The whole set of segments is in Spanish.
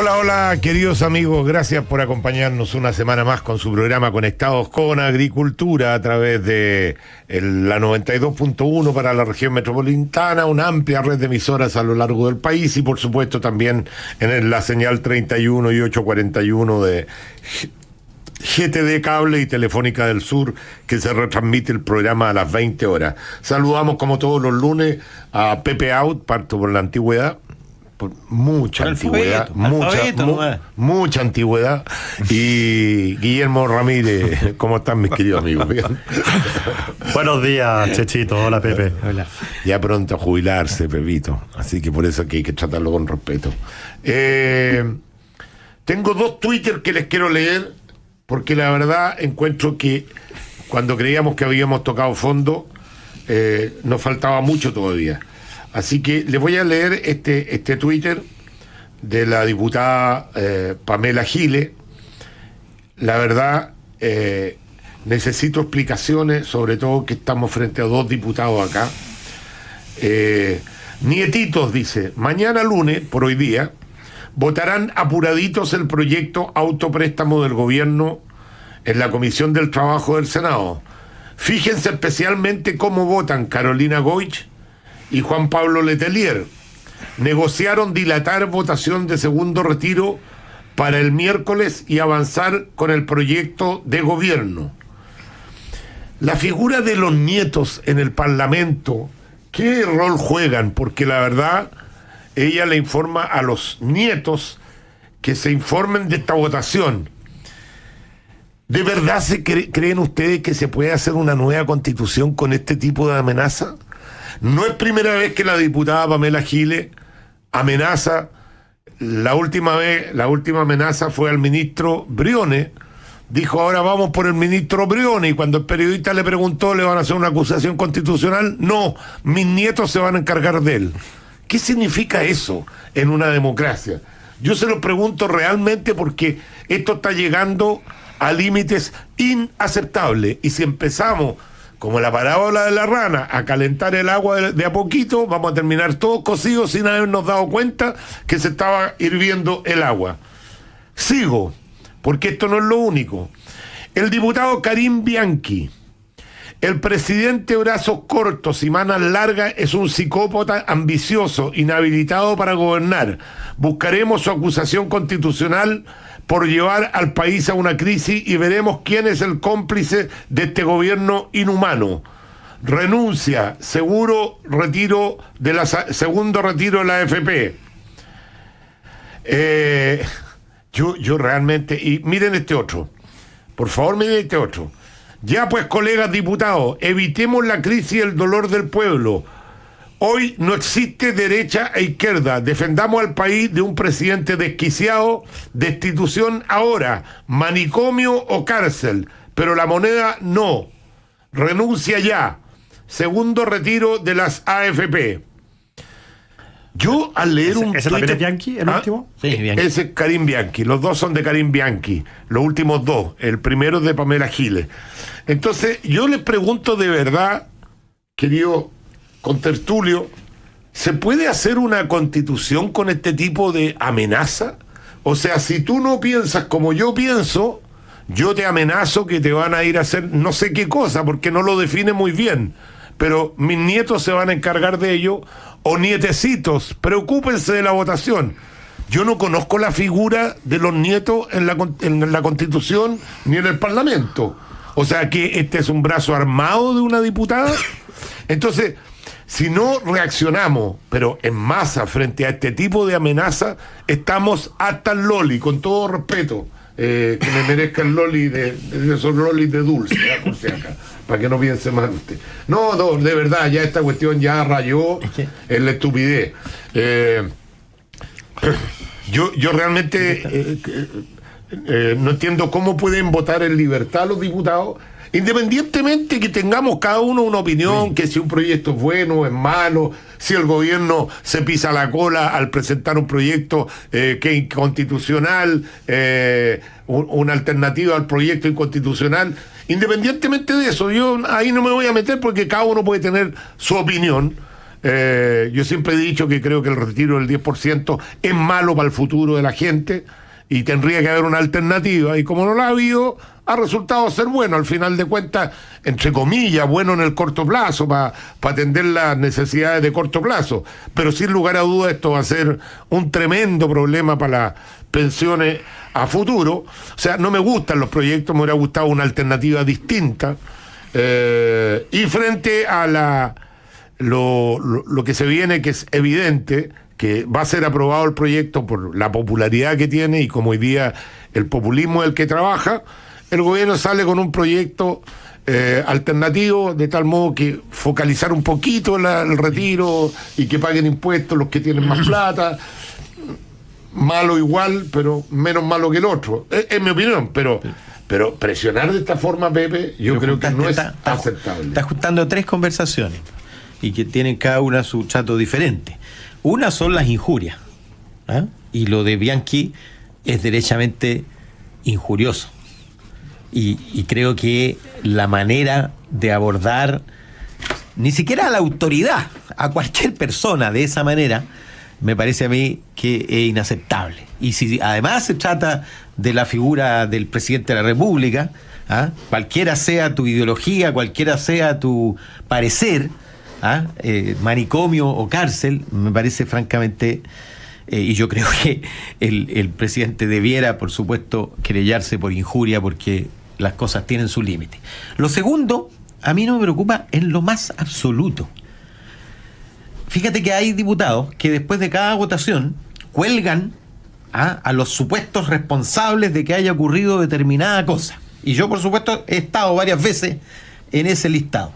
Hola, hola, queridos amigos, gracias por acompañarnos una semana más con su programa Conectados con Agricultura a través de la 92.1 para la región metropolitana, una amplia red de emisoras a lo largo del país y por supuesto también en la señal 31 y 841 de GTD Cable y Telefónica del Sur, que se retransmite el programa a las 20 horas. Saludamos como todos los lunes a Pepe Out, parto por la antigüedad. Por mucha antigüedad, mucha antigüedad, y Guillermo Ramírez. ¿Cómo están, mis queridos amigos? Buenos días, Chechito. Hola, Pepe. Hola. Ya pronto a jubilarse, Pepito, así que por eso que hay que tratarlo con respeto. Tengo dos Twitter que les quiero leer, porque la verdad encuentro que cuando creíamos que habíamos tocado fondo, nos faltaba mucho todavía. Así que les voy a leer este Twitter de la diputada Pamela Giles. La verdad, necesito explicaciones, sobre todo que estamos frente a dos diputados acá. Nietitos dice, mañana lunes, por hoy día, votarán apuraditos el proyecto autopréstamo del gobierno en la Comisión del Trabajo del Senado. Fíjense especialmente cómo votan Carolina Goich y Juan Pablo Letelier. Negociaron dilatar votación de segundo retiro para el miércoles y avanzar con el proyecto de gobierno. La figura de los nietos en el Parlamento, ¿qué rol juegan? Porque la verdad, ella le informa a los nietos que se informen de esta votación. ¿De verdad creen ustedes que se puede hacer una nueva constitución con este tipo de amenaza? No es primera vez que la diputada Pamela Giles amenaza. La última amenaza fue al ministro Briones. Dijo, ahora vamos por el ministro Briones, y cuando el periodista le preguntó, ¿le van a hacer una acusación constitucional? No, mis nietos se van a encargar de él. ¿Qué significa eso en una democracia? Yo se lo pregunto realmente porque esto está llegando a límites inaceptables, y si empezamos como la parábola de la rana, a calentar el agua de a poquito, vamos a terminar todos cocidos sin habernos dado cuenta que se estaba hirviendo el agua. Sigo, porque esto no es lo único. El diputado Karim Bianchi, el presidente brazos cortos y manos largas es un psicópata ambicioso, inhabilitado para gobernar. Buscaremos su acusación constitucional por llevar al país a una crisis y veremos quién es el cómplice de este gobierno inhumano. Renuncia, segundo retiro de la AFP. Yo realmente, y miren este otro, por favor miren este otro. Ya pues, colegas diputados, evitemos la crisis y el dolor del pueblo. Hoy no existe derecha e izquierda. Defendamos al país de un presidente desquiciado, destitución ahora, manicomio o cárcel, pero la moneda no. Renuncia ya. Segundo retiro de las AFP. Yo al leer un ¿Ese también es Bianchi, el último? Sí, Bianchi. Ese es Karim Bianchi. Los dos son de Karim Bianchi. Los últimos dos. El primero es de Pamela Giles. Entonces, yo les pregunto de verdad, querido contertulio, ¿se puede hacer una constitución con este tipo de amenaza? O sea, si tú no piensas como yo pienso, yo te amenazo que te van a ir a hacer no sé qué cosa, porque no lo define muy bien, pero mis nietos se van a encargar de ello, o nietecitos, preocúpense de la votación. Yo no conozco la figura de los nietos en la Constitución ni en el Parlamento. O sea, que este es un brazo armado de una diputada. Entonces, si no reaccionamos, pero en masa, frente a este tipo de amenaza, estamos hasta el loli, con todo respeto, que me merezca el loli de esos lolis de dulce, por si acá, para que no piense mal usted. No, de verdad, ya esta cuestión ya rayó en la estupidez. Yo realmente no entiendo cómo pueden votar en libertad los diputados, independientemente que tengamos cada uno una opinión, que si un proyecto es bueno o es malo, si el gobierno se pisa la cola al presentar un proyecto que es inconstitucional, una alternativa al proyecto inconstitucional. Independientemente de eso, yo ahí no me voy a meter porque cada uno puede tener su opinión. Yo siempre he dicho que creo que el retiro del 10% es malo para el futuro de la gente y tendría que haber una alternativa, y como no la ha habido, ha resultado ser bueno, al final de cuentas, entre comillas, bueno en el corto plazo, para atender las necesidades de corto plazo, pero sin lugar a dudas esto va a ser un tremendo problema para las pensiones a futuro. O sea, no me gustan los proyectos, me hubiera gustado una alternativa distinta, y frente a lo que se viene, que es evidente que va a ser aprobado el proyecto por la popularidad que tiene y como hoy día el populismo es el que trabaja, el gobierno sale con un proyecto alternativo, de tal modo que focalizar un poquito el retiro y que paguen impuestos los que tienen más plata. Malo igual, pero menos malo que el otro, es mi opinión, pero presionar de esta forma, Pepe, yo creo que no es aceptable. Está juntando tres conversaciones y que tienen cada una su trato diferente. Una son las injurias, ¿eh? Y lo de Bianchi es derechamente injurioso. Y creo que la manera de abordar ni siquiera a la autoridad, a cualquier persona de esa manera, me parece a mí que es inaceptable. Y si además se trata de la figura del presidente de la República, ¿ah? Cualquiera sea tu ideología, cualquiera sea tu parecer, manicomio o cárcel, me parece francamente, y yo creo que el presidente debiera, por supuesto, querellarse por injuria, porque las cosas tienen su límite. Lo segundo, a mí no me preocupa en lo más absoluto. Fíjate que hay diputados que después de cada votación cuelgan a los supuestos responsables de que haya ocurrido determinada cosa. Y yo, por supuesto, he estado varias veces en ese listado.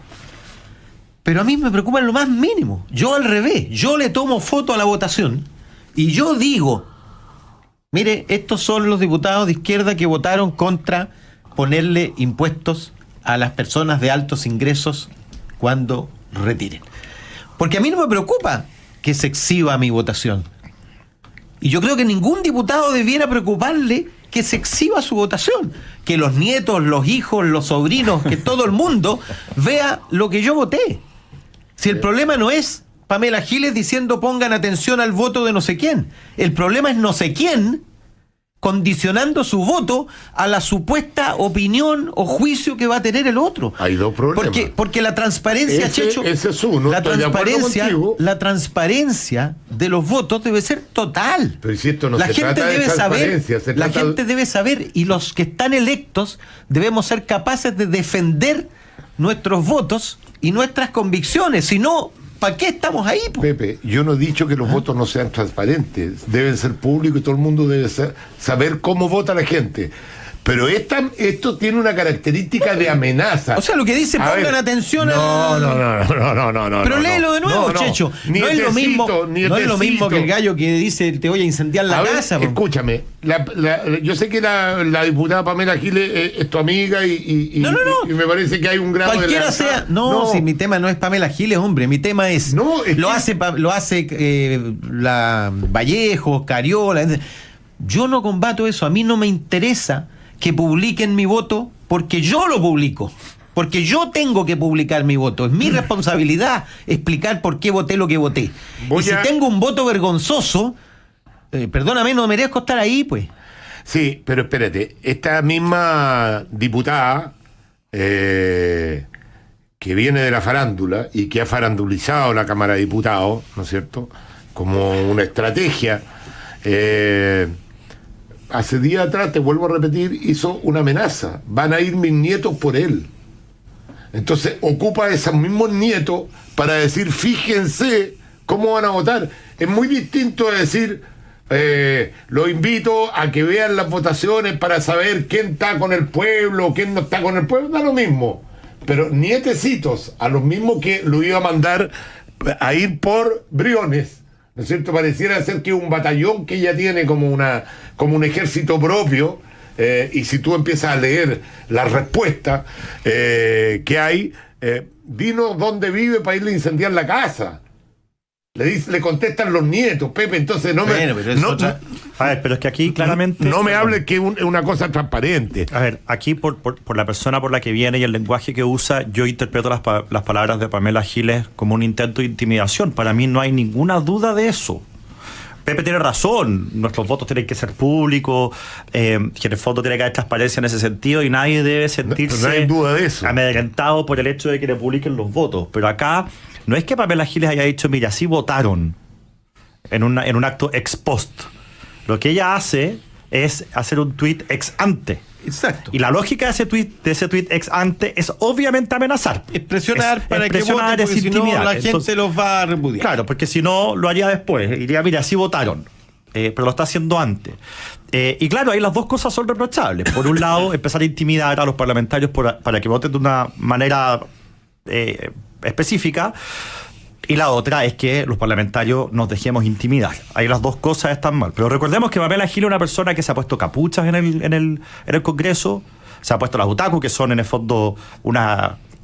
Pero a mí me preocupa en lo más mínimo. Yo al revés, yo le tomo foto a la votación y yo digo, mire, estos son los diputados de izquierda que votaron contra ponerle impuestos a las personas de altos ingresos cuando retiren. Porque a mí no me preocupa que se exhiba mi votación. Y yo creo que ningún diputado debiera preocuparle que se exhiba su votación. Que los nietos, los hijos, los sobrinos, que todo el mundo vea lo que yo voté. Si el problema no es Pamela Giles diciendo pongan atención al voto de no sé quién. El problema es no sé quién condicionando su voto a la supuesta opinión o juicio que va a tener el otro. Hay dos problemas. Porque la transparencia, Checho, ese es uno. La transparencia de los votos debe ser total. Pero si esto no la se gente trata de debe saber, transparencia, gente debe saber, y los que están electos debemos ser capaces de defender nuestros votos y nuestras convicciones. Si no, ¿para qué estamos ahí? Pepe, yo no he dicho que los votos no sean transparentes, deben ser públicos y todo el mundo debe saber cómo vota la gente. Pero esto tiene una característica de amenaza. O sea, lo que dice, pongan atención no. Pero léelo de nuevo, Checho. No es lo mismo que el gallo que dice te voy a incendiar la casa. Escúchame, yo sé que la diputada Pamela Giles es tu amiga y me parece que hay un grado cualquiera de sea. Si mi tema no es Pamela Giles, hombre, mi tema es. Lo hace la Vallejo, Cariola. Yo no combato eso. A mí no me interesa que publiquen mi voto porque yo lo publico, porque yo tengo que publicar mi voto, es mi responsabilidad explicar por qué voté lo que voté. Si tengo un voto vergonzoso, perdóname, no merezco estar ahí, pues. Sí, pero espérate, esta misma diputada que viene de la farándula y que ha farandulizado la Cámara de Diputados, ¿no es cierto?, como una estrategia, hace días atrás, te vuelvo a repetir, hizo una amenaza. Van a ir mis nietos por él. Entonces ocupa a esos mismos nietos para decir, fíjense cómo van a votar. Es muy distinto de decir, los invito a que vean las votaciones para saber quién está con el pueblo, quién no está con el pueblo, da lo mismo. Pero nietecitos, a los mismos que lo iba a mandar a ir por Briones, ¿no es cierto? Pareciera ser que un batallón que ella tiene como un ejército propio, y si tú empiezas a leer la respuesta que hay, dinos dónde vive para irle a incendiar la casa. Le contestan los nietos, Pepe, entonces no Bueno, pero es otra- A ver, pero es que aquí claramente... no me hable que es una cosa transparente. A ver, aquí por la persona por la que viene y el lenguaje que usa, yo interpreto las palabras de Pamela Giles como un intento de intimidación. Para mí no hay ninguna duda de eso. Pepe tiene razón, nuestros votos tienen que ser públicos, que en el fondo tiene que haber transparencia en ese sentido y nadie debe sentirse No hay duda de eso. amedrentado por el hecho de que le publiquen los votos. Pero acá no es que Pamela Giles haya dicho, mira, sí votaron en un acto ex post. Lo que ella hace es hacer un tuit ex ante. Exacto. Y la lógica de ese tuit ex ante es obviamente amenazar. Es presionar para presionar, que voten, es porque si no intimidar. la gente Entonces, los va a repudiar. claro, porque si no lo haría después. Diría, mira, sí votaron. Pero lo está haciendo antes. Y claro, ahí las dos cosas son reprochables. Por un lado, empezar a intimidar a los parlamentarios para que voten de una manera específica. Y la otra es que los parlamentarios nos dejemos intimidar. Ahí las dos cosas están mal. Pero recordemos que Pamela Giles es una persona que se ha puesto capuchas en el Congreso, se ha puesto las otaku, que son en el fondo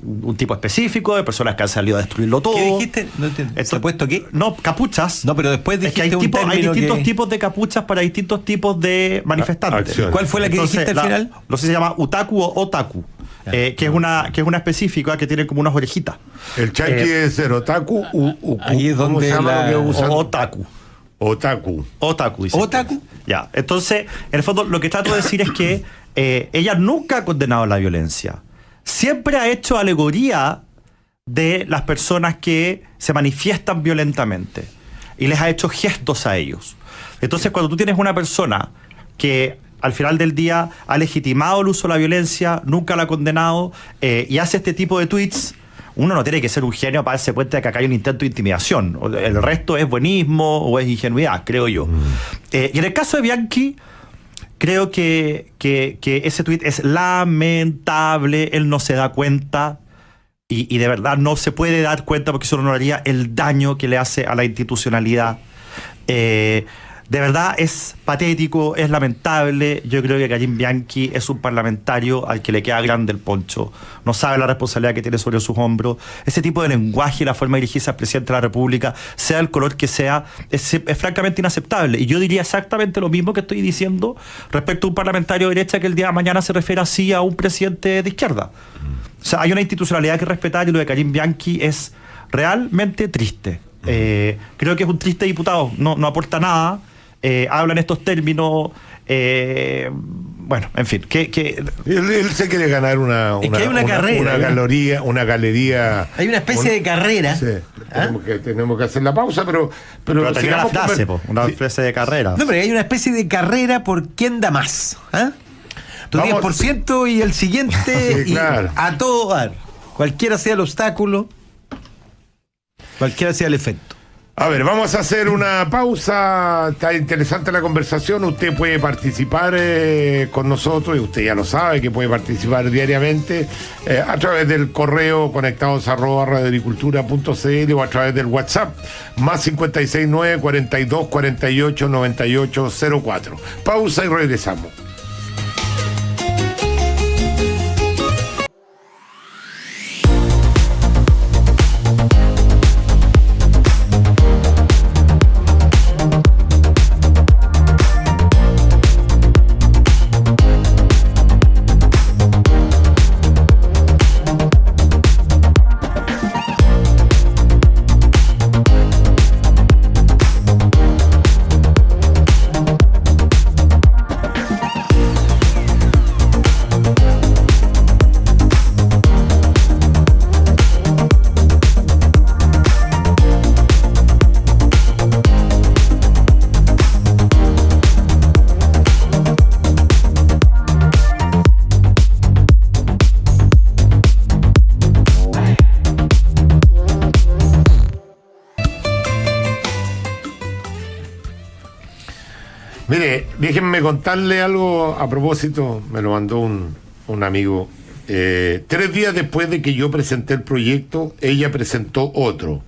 un tipo específico de personas que han salido a destruirlo todo. ¿Qué dijiste? No entiendo. ¿Se ha puesto qué? No, capuchas. No, pero después Es que dijiste hay distintos que... tipos de capuchas para distintos tipos de manifestantes. acciones. ¿Cuál fue la que dijiste al final? No sé si se llama utaku o otaku. Que es una específica que tiene como unas orejitas. El chanqui debe ser otaku, Ahí es ¿cómo donde se llama la- lo que usan? Otaku. Otaku. Otaku. Dice. ¿Otaku? Ya. Entonces, en el fondo, lo que trato de decir es que ella nunca ha condenado la violencia. Siempre ha hecho alegoría de las personas que se manifiestan violentamente y les ha hecho gestos a ellos. Entonces, cuando tú tienes una persona que al final del día ha legitimado el uso de la violencia, nunca la ha condenado y hace este tipo de tweets, uno no tiene que ser un genio para darse cuenta de que acá hay un intento de intimidación. El resto es buenismo o es ingenuidad, creo yo. Y en el caso de Bianchi, creo que ese tuit es lamentable. Él no se da cuenta y de verdad no se puede dar cuenta porque eso no haría el daño que le hace a la institucionalidad. De verdad es patético, es lamentable. Yo creo que Karim Bianchi es un parlamentario al que le queda grande el poncho. No sabe la responsabilidad que tiene sobre sus hombros. Ese tipo de lenguaje y la forma de dirigirse al presidente de la República, sea el color que sea, es francamente inaceptable. Y yo diría exactamente lo mismo que estoy diciendo respecto a un parlamentario de derecha que el día de mañana se refiere así a un presidente de izquierda. O sea, hay una institucionalidad que respetar y lo de Karim Bianchi es realmente triste. Creo que es un triste diputado, no aporta nada. Habla en estos términos, bueno, en fin, Él se quiere ganar Es que hay una carrera, una galería. Hay una especie de carrera. Sí, ¿Ah? tenemos que hacer la pausa, pero pero termina la sigamos frase, una Sí. frase de carrera. No, pero hay una especie de carrera por quién da más. ¿Ah? Tu Vamos. 10% y el siguiente, Sí, y claro. a todo dar. Cualquiera sea el obstáculo, cualquiera sea el efecto. A ver, vamos a hacer una pausa. Está interesante la conversación. Usted puede participar con nosotros, y usted ya lo sabe que puede participar diariamente a través del correo conectados@radioagricultura.cl o a través del WhatsApp más 569 42 48 98 04. Pausa y regresamos. Mire, déjenme contarle algo a propósito, me lo mandó un amigo. 3 días después de que yo presenté el proyecto, ella presentó otro.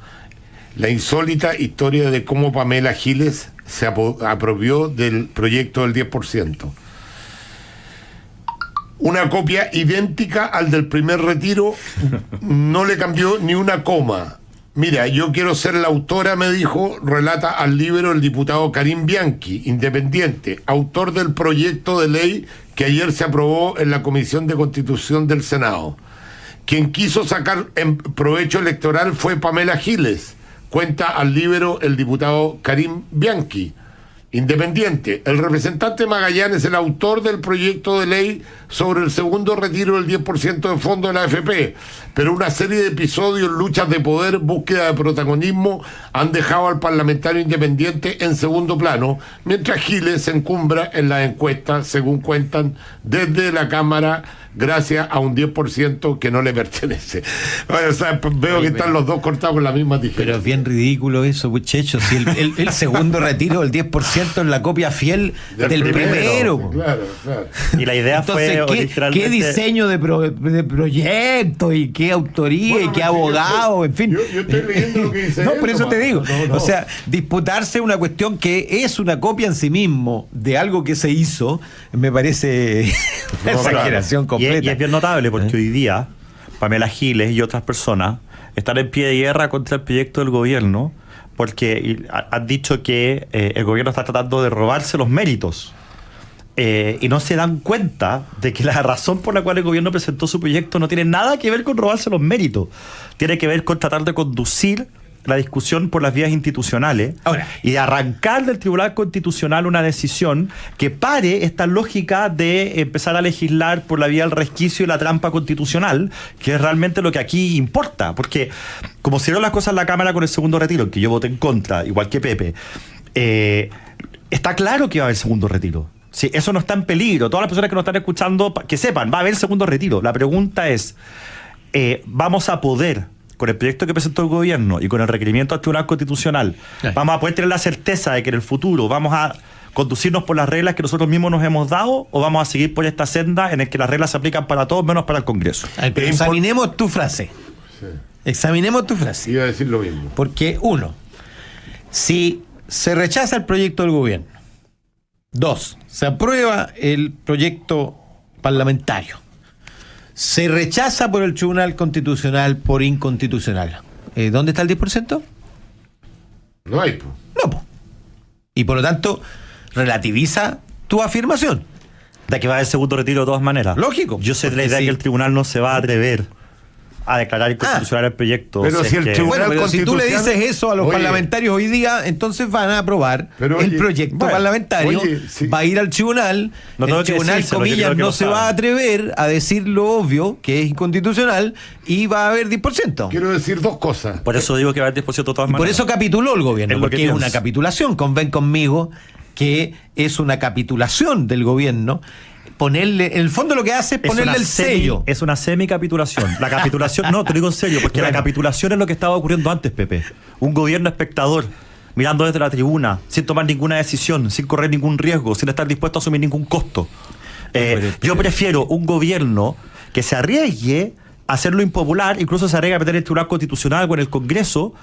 La insólita historia de cómo Pamela Giles se apropió del proyecto del 10%. Una copia idéntica al del primer retiro, no le cambió ni una coma. Mira, yo quiero ser la autora, me dijo, relata al libro el diputado Karim Bianchi, independiente, autor del proyecto de ley que ayer se aprobó en la Comisión de Constitución del Senado. Quien quiso sacar en provecho electoral fue Pamela Giles, cuenta al libro el diputado Karim Bianchi, independiente. El representante Magallanes es el autor del proyecto de ley sobre el segundo retiro del 10% de fondo de la AFP, pero una serie de episodios, luchas de poder, búsqueda de protagonismo han dejado al parlamentario independiente en segundo plano, mientras Giles se encumbra en las encuestas, según cuentan desde la Cámara, gracias a un 10% que no le pertenece. Bueno, o sea, veo que están los dos cortados con la misma tijera. Pero es bien ridículo eso, muchachos. Si el segundo retiro del 10% es la copia fiel del primero. Claro, claro. Y la idea Entonces, fue ¿qué diseño de proyecto y qué autoría y qué abogado, en fin? Yo estoy leyendo lo que dice No, él, por eso nomás. te digo. No. O sea, disputarse una cuestión que es una copia en sí mismo de algo que se hizo, me parece una No, exageración completa. Y es bien notable porque hoy día Pamela Giles y otras personas están en pie de guerra contra el proyecto del gobierno porque han dicho que el gobierno está tratando de robarse los méritos. Y no se dan cuenta de que la razón por la cual el gobierno presentó su proyecto no tiene nada que ver con robarse los méritos. Tiene que ver con tratar de conducir la discusión por las vías institucionales. Ahora, y de arrancar del Tribunal Constitucional una decisión que pare esta lógica de empezar a legislar por la vía del resquicio y la trampa constitucional, que es realmente lo que aquí importa. Porque como se dieron las cosas en la Cámara con el segundo retiro, en que yo voté en contra, igual que Pepe, está claro que va a haber segundo retiro. Sí, eso no está en peligro. Todas las personas que nos están escuchando, que sepan, va a haber segundo retiro. La pregunta es, ¿vamos a poder, con el proyecto que presentó el gobierno y con el requerimiento al Tribunal Constitucional, vamos a poder tener la certeza de que en el futuro vamos a conducirnos por las reglas que nosotros mismos nos hemos dado, o vamos a seguir por esta senda en la que las reglas se aplican para todos menos para el Congreso? pero examinemos tu frase. Sí. Examinemos tu frase. Iba a decir lo mismo. Porque, uno, si se rechaza el proyecto del gobierno, dos, se aprueba el proyecto parlamentario, se rechaza por el Tribunal Constitucional por inconstitucional, ¿dónde está el 10%? No hay, pues. No, po. Y por lo tanto, relativiza tu afirmación. De que va a haber segundo retiro de todas maneras. Lógico. Yo sé de la Porque idea sí. que el tribunal no se va a atrever a declarar inconstitucional el proyecto. Pero es si el que- tribunal- Bueno, pero si tú le Constitucional- dices eso a los Oye. parlamentarios hoy día, entonces van a aprobar Pero, el oye, proyecto bueno, parlamentario, oye, sí. va a ir al tribunal, No tengo el que tribunal, decírselo, yo comillas, creo que no lo se va a saben. atrever a decir lo obvio, que es inconstitucional, y va a haber 10%. Quiero decir dos cosas. Por eso digo que va a haber 10% de todas Y por maneras. eso capituló el gobierno, Es lo que porque es pienso. una capitulación. Conven conmigo que es una capitulación del gobierno. Ponerle, en el fondo lo que hace es ponerle una el sello. Es una semicapitulación. La capitulación, no, te digo en serio, porque la Bueno. capitulación es lo que estaba ocurriendo antes, Pepe. Un gobierno espectador, mirando desde la tribuna, sin tomar ninguna decisión, sin correr ningún riesgo, sin estar dispuesto a asumir ningún costo. Yo prefiero un gobierno que se arriesgue a hacer lo impopular, incluso se arriesga a meter en el Tribunal Constitucional o en el Congreso,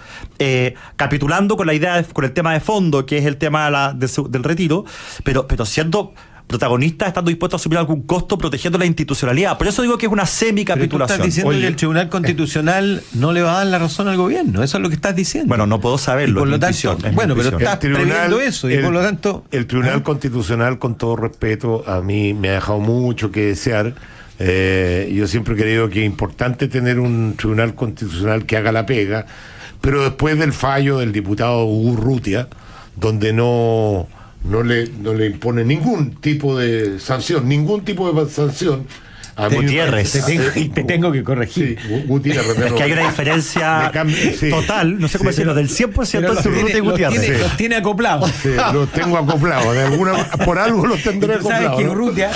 capitulando con la idea, con el tema de fondo, que es el tema del retiro, pero siendo protagonista, estando dispuesto a asumir algún costo, protegiendo la institucionalidad. Por eso digo que es una Pero tú semicapitulación. estás diciendo Oye, que el Tribunal Constitucional no le va a dar la razón al gobierno. Eso es lo que estás diciendo. Bueno, no puedo saberlo. Y por es lo mi tanto, intuición, es mi bueno, pero intuición. estás previendo eso y por lo tanto... El Tribunal ¿Ah? Constitucional, con todo respeto, a mí me ha dejado mucho que desear. Yo siempre he creído que es importante tener un Tribunal Constitucional que haga la pega, pero después del fallo del diputado Urrutia, donde no le impone ningún tipo de sanción, a mí me Gutiérrez. parece- Te tengo que corregir. Sí, Gutiérrez. Es que hay una diferencia Me cambia- sí. total, no sé cómo decirlo, del 100% Pero entre Urrutia y Gutiérrez. Sí. los tiene acoplados. Sí, los tengo acoplados. Por algo los tendré Tú sabes acoplados. que ¿no? Urrutia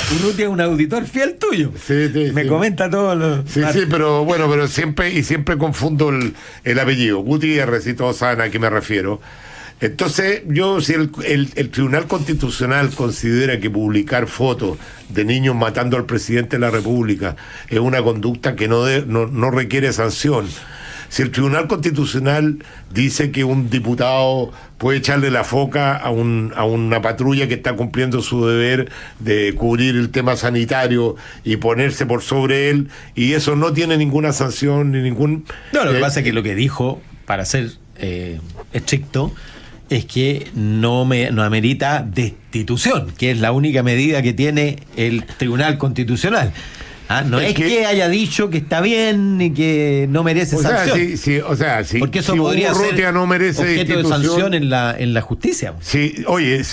es un auditor fiel tuyo. Sí, Me sí. comenta todos los... Sí, pero bueno, pero siempre confundo el apellido. Gutiérrez, y todos saben a qué me refiero. Entonces, si el Tribunal Constitucional considera que publicar fotos de niños matando al presidente de la República es una conducta que no requiere sanción, si el Tribunal Constitucional dice que un diputado puede echarle la foca a una patrulla que está cumpliendo su deber de cubrir el tema sanitario y ponerse por sobre él, y eso no tiene ninguna sanción ni ningún... No, lo que pasa es que lo que dijo para ser estricto, es que no amerita destitución, que es la única medida que tiene el Tribunal Constitucional. No es que haya dicho que está bien y que no merece sanción. Porque eso podría ser no merece objeto de sanción en la justicia. De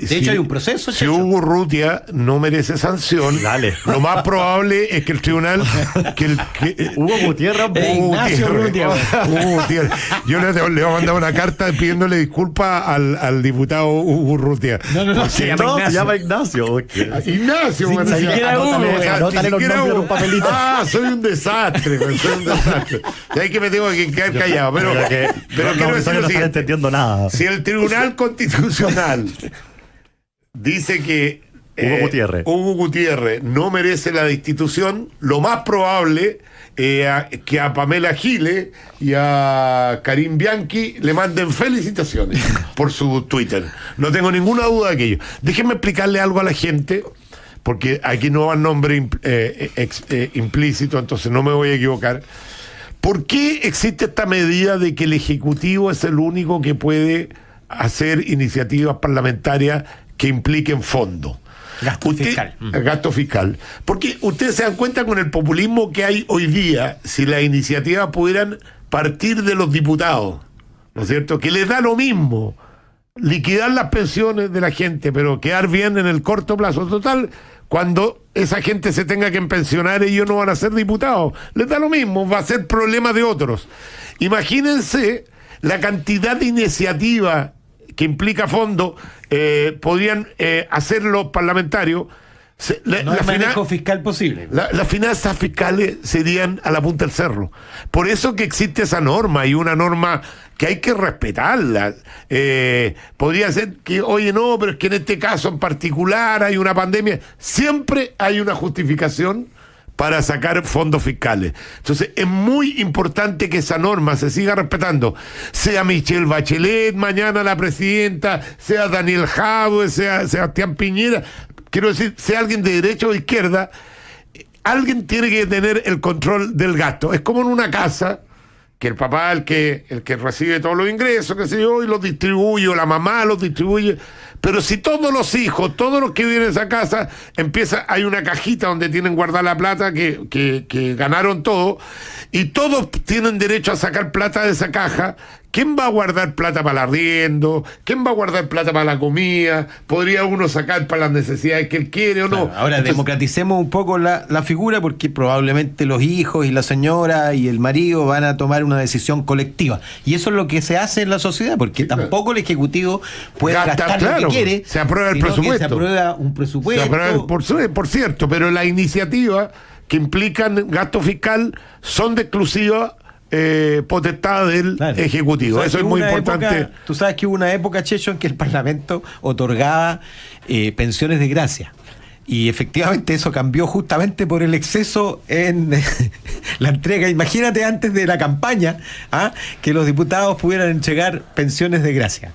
hecho hay un proceso. Si Hugo Urrutia no merece sanción, lo más probable es que el tribunal Hugo Gutiérrez, Ignacio Urrutia. Yo le voy a mandar una carta pidiéndole disculpas al diputado Hugo Urrutia. No, se llama Ignacio. Ignacio, ni siquiera Hugo. Soy un desastre. Hay que me tengo que quedar callado. Pero quiero decir lo siguiente. Entendiendo nada. Si el Tribunal Constitucional dice que Hugo Gutiérrez no merece la destitución, lo más probable que a Pamela Giles y a Karim Bianchi le manden felicitaciones por su Twitter. No tengo ninguna duda de aquello. Déjenme explicarle algo a la gente, porque aquí no va nombre implícito, entonces no me voy a equivocar. ¿Por qué existe esta medida de que el Ejecutivo es el único que puede hacer iniciativas parlamentarias que impliquen fondo? Gasto fiscal. Porque ustedes se dan cuenta con el populismo que hay hoy día, si las iniciativas pudieran partir de los diputados, ¿no es cierto? Que les da lo mismo liquidar las pensiones de la gente, pero quedar bien en el corto plazo. Total, cuando esa gente se tenga que pensionar, ellos no van a ser diputados. Les da lo mismo, va a ser problema de otros. Imagínense la cantidad de iniciativas que implica fondo podrían hacer los parlamentarios. No hay manejo fiscal posible. Las finanzas fiscales serían a la punta del cerro. Por eso que existe esa norma, y una norma que hay que respetarla. Podría ser que, oye, no, pero es que en este caso en particular hay una pandemia. Siempre hay una justificación para sacar fondos fiscales. Entonces es muy importante que esa norma se siga respetando, sea Michelle Bachelet mañana la presidenta, sea Daniel Jadue, sea Sebastián Piñera. Quiero decir, sea alguien de derecha o de izquierda, alguien tiene que tener el control del gasto. Es como en una casa, que el papá el que recibe todos los ingresos, qué sé yo, y los distribuye, o la mamá los distribuye. Pero si todos los hijos, todos los que viven en esa casa, hay una cajita donde tienen guardada la plata que ganaron todo, y todos tienen derecho a sacar plata de esa caja. ¿Quién va a guardar plata para el arriendo? ¿Quién va a guardar plata para la comida? ¿Podría uno sacar para las necesidades que él quiere o no? Ahora, democraticemos un poco la figura, porque probablemente los hijos y la señora y el marido van a tomar una decisión colectiva. Y eso es lo que se hace en la sociedad, porque tampoco el Ejecutivo puede gastar lo que quiere. Se aprueba el presupuesto. Se aprueba un presupuesto. Se aprueba, por cierto, pero las iniciativas que implican gasto fiscal son de exclusiva potestad del Ejecutivo. Eso es muy importante. Tú sabes que hubo una época, Checho, en que el Parlamento otorgaba pensiones de gracia. Y efectivamente eso cambió justamente por el exceso en la entrega. Imagínate antes de la campaña, que los diputados pudieran entregar pensiones de gracia.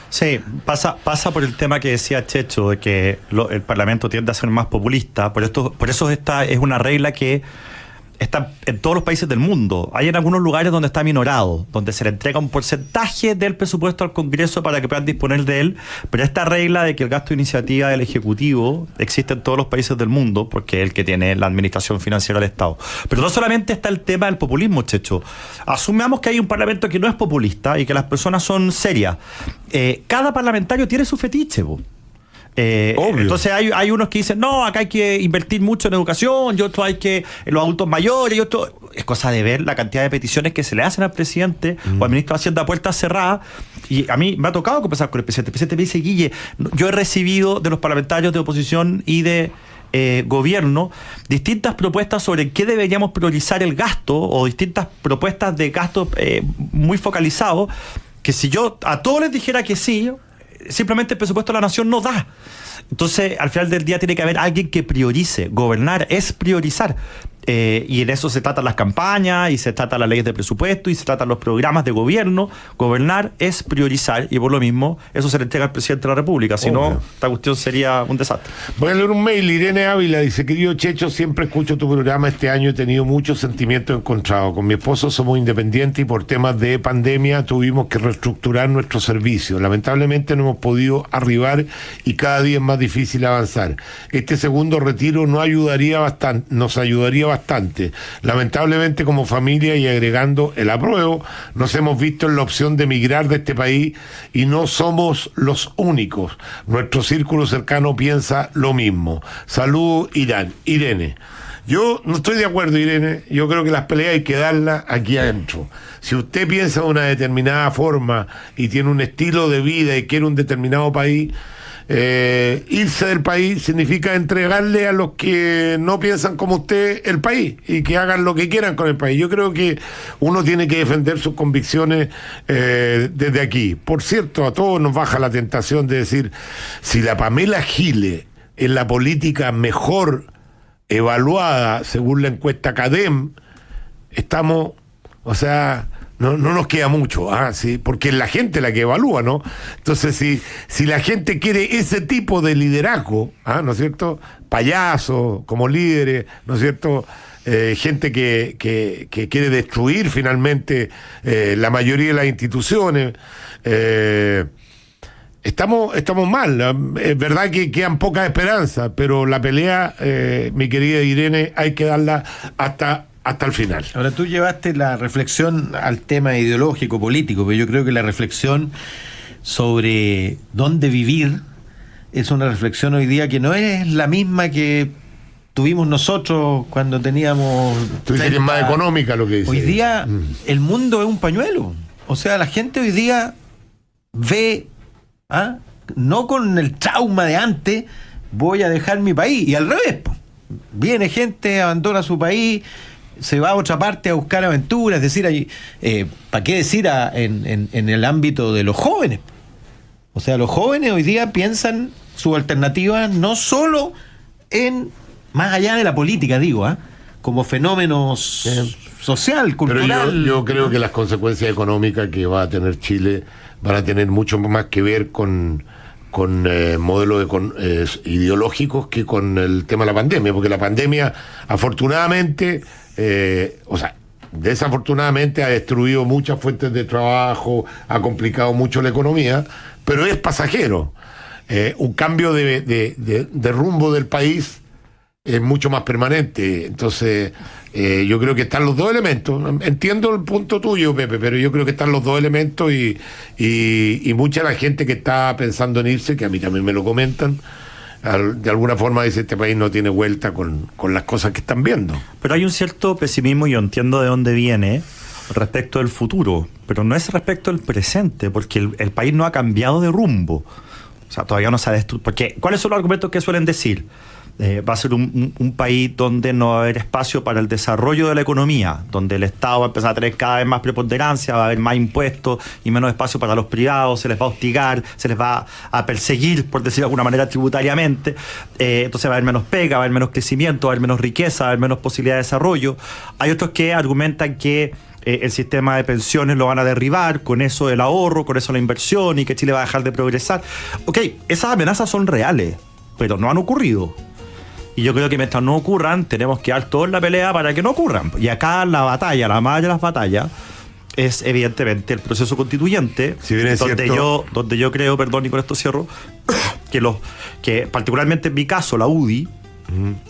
Sí, pasa por el tema que decía Checho, de que el Parlamento tiende a ser más populista. Por eso esta es una regla que está en todos los países del mundo. Hay en algunos lugares donde está minorado, donde se le entrega un porcentaje del presupuesto al Congreso para que puedan disponer de él, pero esta regla de que el gasto de iniciativa del Ejecutivo existe en todos los países del mundo, porque es el que tiene la administración financiera del Estado. Pero no solamente está el tema del populismo, Checho. Asumamos que hay un parlamento que no es populista y que las personas son serias. Cada parlamentario tiene su fetiche, entonces hay unos que dicen, no, acá hay que invertir mucho en educación, y otros hay que en los adultos mayores, y otros... Es cosa de ver la cantidad de peticiones que se le hacen al presidente o al ministro de Hacienda a puertas cerradas. Y a mí me ha tocado conversar con el presidente. El presidente me dice, Guille, yo he recibido de los parlamentarios de oposición y de gobierno distintas propuestas sobre qué deberíamos priorizar el gasto, o distintas propuestas de gasto muy focalizados, que si yo a todos les dijera que sí, simplemente el presupuesto de la nación no da. Entonces, al final del día tiene que haber alguien que priorice. Gobernar es priorizar. y en eso se tratan las campañas, y se tratan las leyes de presupuesto, y se tratan los programas de gobierno. Gobernar es priorizar, y por lo mismo eso se le entrega al presidente de la República. Si no, esta cuestión sería un desastre. Voy a leer un mail. Irene Ávila dice: querido Checho, siempre escucho tu programa. Este año he tenido muchos sentimientos encontrados. Con mi esposo somos independientes y por temas de pandemia tuvimos que reestructurar nuestro servicio. Lamentablemente no hemos podido arribar y cada día es más difícil avanzar. Este segundo retiro nos ayudaría bastante. Lamentablemente, como familia y agregando el apruebo, nos hemos visto en la opción de emigrar de este país y no somos los únicos. Nuestro círculo cercano piensa lo mismo. Saludos, Irene. Yo no estoy de acuerdo, Irene. Yo creo que las peleas hay que darlas aquí adentro. Si usted piensa de una determinada forma y tiene un estilo de vida y quiere un determinado país, irse del país significa entregarle a los que no piensan como usted el país y que hagan lo que quieran con el país. Yo creo que uno tiene que defender sus convicciones desde aquí. Por cierto, a todos nos baja la tentación de decir: si la Pamela Giles es la política mejor evaluada según la encuesta CADEM, estamos, o sea, no nos queda mucho, sí, porque es la gente la que evalúa, ¿no? Entonces, si la gente quiere ese tipo de liderazgo, ¿no es cierto? Payasos como líderes, ¿no es cierto? Gente que quiere destruir finalmente la mayoría de las instituciones. Estamos mal. Es verdad que quedan pocas esperanzas, pero la pelea, mi querida Irene, hay que darla hasta el final. Ahora, tú llevaste la reflexión al tema ideológico, político, pero yo creo que la reflexión sobre dónde vivir es una reflexión hoy día que no es la misma que tuvimos nosotros cuando teníamos... Tú dices que es más económica lo que dices. Hoy día el mundo es un pañuelo. O sea, la gente hoy día ve... no con el trauma de antes, voy a dejar mi país, y al revés, viene gente, abandona su país, se va a otra parte a buscar aventuras. Es decir, ¿para qué decir en el ámbito de los jóvenes? O sea, los jóvenes hoy día piensan sus alternativas no solo en, más allá de la política, digo, como fenómeno social, cultural. Pero yo creo que las consecuencias económicas que va a tener Chile van a tener mucho más que ver con modelos ideológicos que con el tema de la pandemia, porque la pandemia, afortunadamente, desafortunadamente ha destruido muchas fuentes de trabajo, ha complicado mucho la economía, pero es pasajero. Un cambio de rumbo del país es mucho más permanente. Entonces, yo creo que están los dos elementos. Entiendo el punto tuyo, Pepe, pero yo creo que están los dos elementos y mucha de la gente que está pensando en irse, que a mí también me lo comentan, de alguna forma dice: este país no tiene vuelta con las cosas que están viendo. Pero hay un cierto pesimismo, y yo entiendo de dónde viene, respecto del futuro, pero no es respecto del presente, porque el país no ha cambiado de rumbo. O sea, todavía no se ha destruido. Porque, ¿cuáles son los argumentos que suelen decir? Va a ser un país donde no va a haber espacio para el desarrollo de la economía, donde el Estado va a empezar a tener cada vez más preponderancia, va a haber más impuestos y menos espacio para los privados, se les va a hostigar, se les va a perseguir, por decirlo de alguna manera, tributariamente. Entonces va a haber menos pega, va a haber menos crecimiento, va a haber menos riqueza, va a haber menos posibilidad de desarrollo. Hay otros que argumentan que el sistema de pensiones lo van a derribar, con eso el ahorro, con eso la inversión, y que Chile va a dejar de progresar. Ok, esas amenazas son reales, pero no han ocurrido. Y yo creo que mientras no ocurran, tenemos que dar toda la pelea para que no ocurran. Y acá la batalla, la madre de las batallas, es evidentemente el proceso constituyente, si bien es donde yo creo, perdón, y con esto cierro, que particularmente en mi caso, la UDI,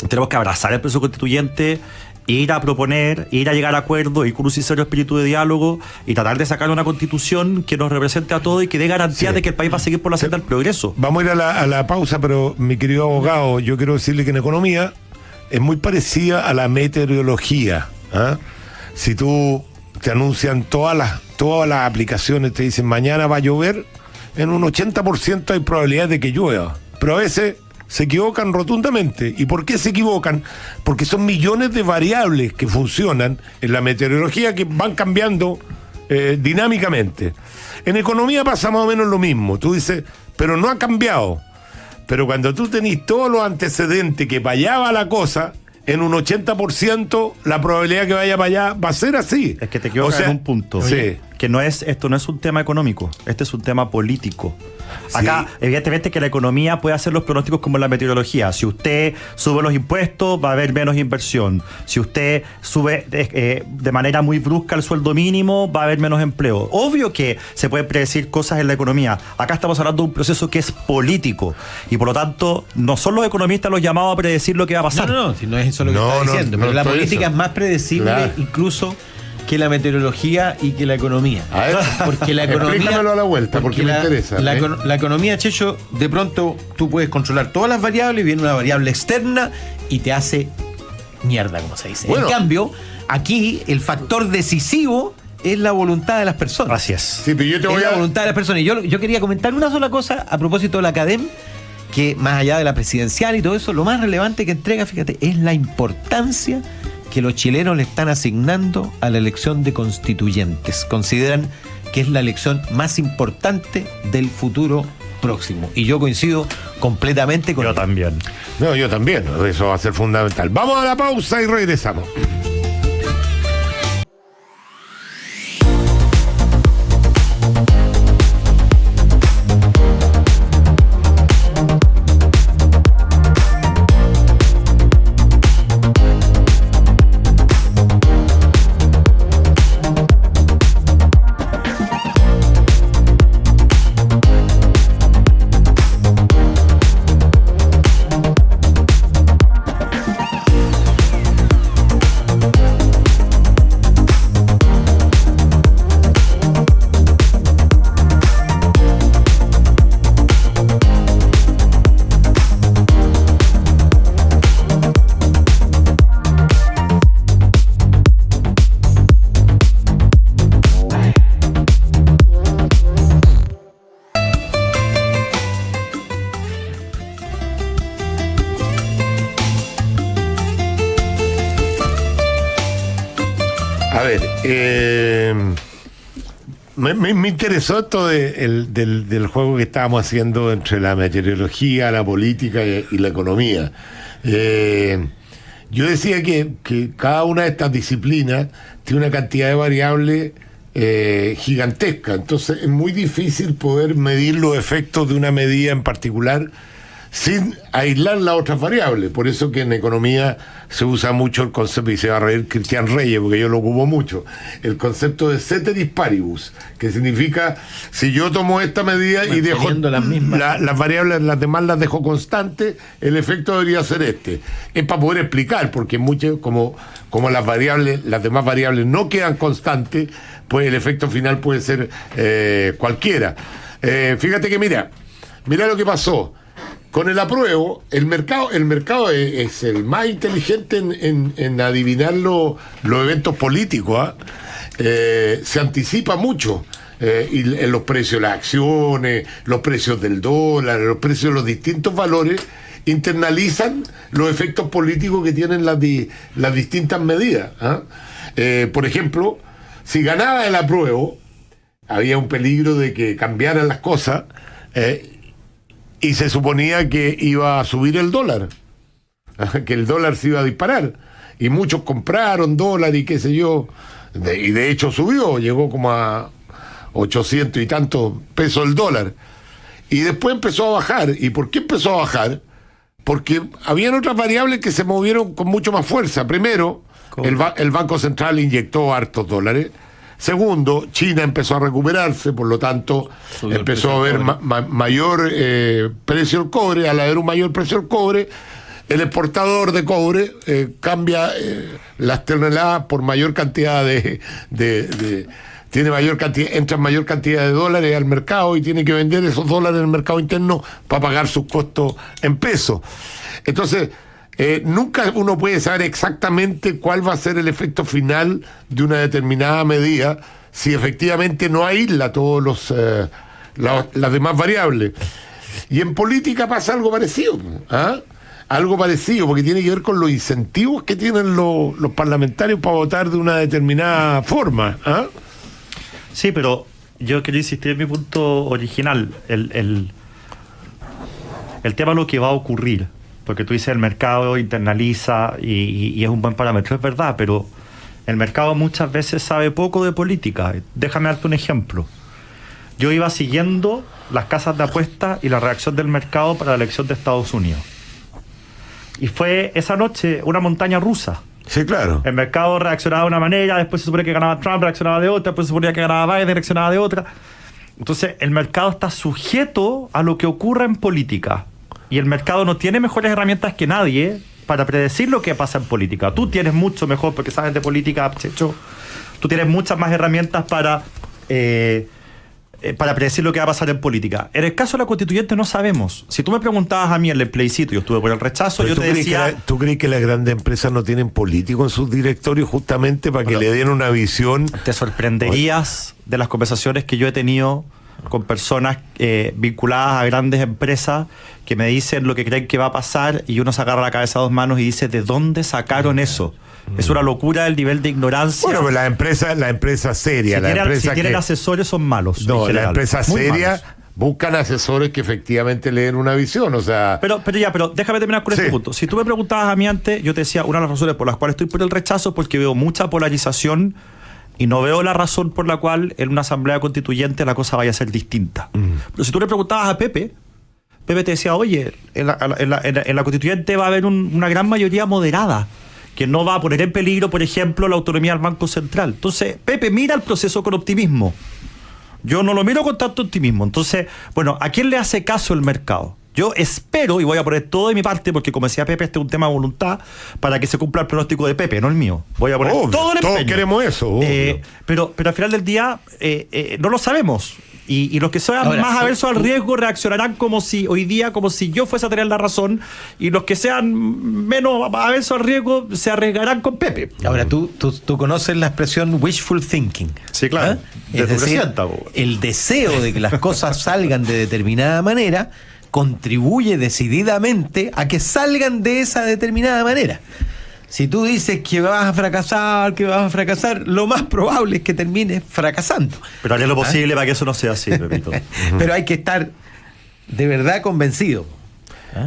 tenemos que abrazar el proceso constituyente, ir a proponer, ir a llegar a acuerdos, ir con un sincero espíritu de diálogo y tratar de sacar una constitución que nos represente a todos y que dé garantía de que el país va a seguir por la senda del progreso. Vamos a ir a la pausa, pero mi querido abogado, yo quiero decirle que en economía es muy parecida a la meteorología. Si tú te anuncian todas las aplicaciones, te dicen mañana va a llover, en un 80% hay probabilidad de que llueva, pero a veces se equivocan rotundamente. ¿Y por qué se equivocan? Porque son millones de variables que funcionan en la meteorología que van cambiando dinámicamente. En economía pasa más o menos lo mismo. Tú dices, pero no ha cambiado. Pero cuando tú tenés todos los antecedentes que para allá va la cosa, en un 80% la probabilidad que vaya para allá va a ser así. Es que te quiero en un punto. Sí. Que esto no es un tema económico, este es un tema político. Acá, evidentemente que la economía puede hacer los pronósticos como la meteorología. Si usted sube los impuestos, va a haber menos inversión. Si usted sube de manera muy brusca el sueldo mínimo, va a haber menos empleo. Obvio que se pueden predecir cosas en la economía. Acá estamos hablando de un proceso que es político. Y por lo tanto, no son los economistas los llamados a predecir lo que va a pasar. No, si no es eso lo que está diciendo. Pero la política es más predecible incluso que la meteorología y que la economía. A ver, porque la economía. Explícamelo a la vuelta, porque me interesa. La economía, Checho, de pronto tú puedes controlar todas las variables, viene una variable externa y te hace mierda, como se dice. Bueno, en cambio, aquí el factor decisivo es la voluntad de las personas. Así es. Sí, pero yo te voy la voluntad de las personas. Y yo quería comentar una sola cosa a propósito de la Academ, que más allá de la presidencial y todo eso, lo más relevante que entrega, fíjate, es la importancia que los chilenos le están asignando a la elección de constituyentes. Consideran que es la elección más importante del futuro próximo. Y yo coincido completamente con Yo ello. también. No, yo también. Eso va a ser fundamental. Vamos a la pausa y regresamos. A ver, me interesó esto del juego que estábamos haciendo entre la meteorología, la política y la economía. Yo decía que cada una de estas disciplinas tiene una cantidad de variables gigantesca, entonces es muy difícil poder medir los efectos de una medida en particular sin aislar las otras variables. Por eso que en economía se usa mucho el concepto, y se va a reír Cristian Reyes porque yo lo ocupo mucho, el concepto de ceteris paribus, que significa, si yo tomo esta medida y dejo las variables, las demás las dejo constantes, el efecto debería ser este. Es para poder explicar, porque mucho, como las variables, las demás variables no quedan constantes, pues el efecto final puede ser cualquiera. Fíjate que mira lo que pasó. Con el apruebo, el mercado es el más inteligente en adivinar los eventos políticos. Se anticipa mucho y en los precios de las acciones, los precios del dólar, los precios de los distintos valores, internalizan los efectos políticos que tienen las distintas medidas. Por ejemplo, si ganaba el apruebo, había un peligro de que cambiaran las cosas, y se suponía que iba a subir el dólar, que el dólar se iba a disparar, y muchos compraron dólar y qué sé yo, y de hecho subió, llegó como a 800 y tantos pesos el dólar, y después empezó a bajar. ¿Y por qué empezó a bajar? Porque habían otras variables que se movieron con mucho más fuerza. Primero, el Banco Central inyectó hartos dólares. Segundo, China empezó a recuperarse, por lo tanto empezó a haber mayor precio del cobre. Al haber un mayor precio del cobre, el exportador de cobre cambia las toneladas por mayor cantidad entra mayor cantidad de dólares al mercado y tiene que vender esos dólares en el mercado interno para pagar sus costos en pesos. Entonces, nunca uno puede saber exactamente cuál va a ser el efecto final de una determinada medida si efectivamente no aísla todos las demás variables. Y en política pasa algo parecido, algo parecido, porque tiene que ver con los incentivos que tienen los parlamentarios para votar de una determinada forma. Sí, pero yo quería insistir en mi punto original. El tema es lo que va a ocurrir. porque tú dices el mercado internaliza y es un buen parámetro, es verdad, pero el mercado muchas veces sabe poco de política. Déjame darte un ejemplo. Yo iba siguiendo las casas de apuestas y la reacción del mercado para la elección de Estados Unidos. Y fue esa noche una montaña rusa. Sí, claro. El mercado reaccionaba de una manera, después se supone que ganaba Trump, reaccionaba de otra, después se suponía que ganaba Biden, reaccionaba de otra. Entonces, el mercado está sujeto a lo que ocurra en política. Y el mercado no tiene mejores herramientas que nadie para predecir lo que pasa en política. Tú tienes mucho mejor, porque sabes de política, Checho. Tú tienes muchas más herramientas para predecir lo que va a pasar en política. En el caso de la constituyente no sabemos. Si tú me preguntabas a mí en el plebiscito, yo estuve por el rechazo, Pero yo te decía... ¿Tú crees que las grandes empresas no tienen políticos en sus directorios justamente para que le den una visión? Te sorprenderías de las conversaciones que yo he tenido con personas vinculadas a grandes empresas que me dicen lo que creen que va a pasar y uno se agarra la cabeza a dos manos y dice, ¿de dónde sacaron eso? Es una locura el nivel de ignorancia. Bueno, pero la empresa seria, si tienen asesores son malos. No, las empresas serias buscan asesores que efectivamente le den una visión, o sea... Pero déjame terminar con este punto. Si tú me preguntabas a mí antes, yo te decía, una de las razones por las cuales estoy por el rechazo es porque veo mucha polarización y no veo la razón por la cual en una asamblea constituyente la cosa vaya a ser distinta. Pero si tú le preguntabas a Pepe te decía, oye, en la constituyente va a haber una gran mayoría moderada que no va a poner en peligro, por ejemplo, la autonomía del Banco Central. Entonces, Pepe mira el proceso con optimismo. Yo no lo miro con tanto optimismo. Entonces, bueno, ¿a quién le hace caso el mercado? Yo espero, y voy a poner todo de mi parte, porque como decía Pepe, este es un tema de voluntad, para que se cumpla el pronóstico de Pepe, no el mío. Voy a poner todo el empeño. Todos queremos eso. Pero al final del día, no lo sabemos. Y los que sean más aversos al riesgo reaccionarán como si yo fuese a tener la razón, y los que sean menos aversos al riesgo se arriesgarán con Pepe. Ahora, tú conoces la expresión wishful thinking. Sí, claro. Es decir, el deseo de que las cosas salgan de determinada manera contribuye decididamente a que salgan de esa determinada manera. Si tú dices que vas a fracasar, lo más probable es que termines fracasando. Pero haré lo posible para que eso no sea así, Pepito. Pero hay que estar de verdad convencido.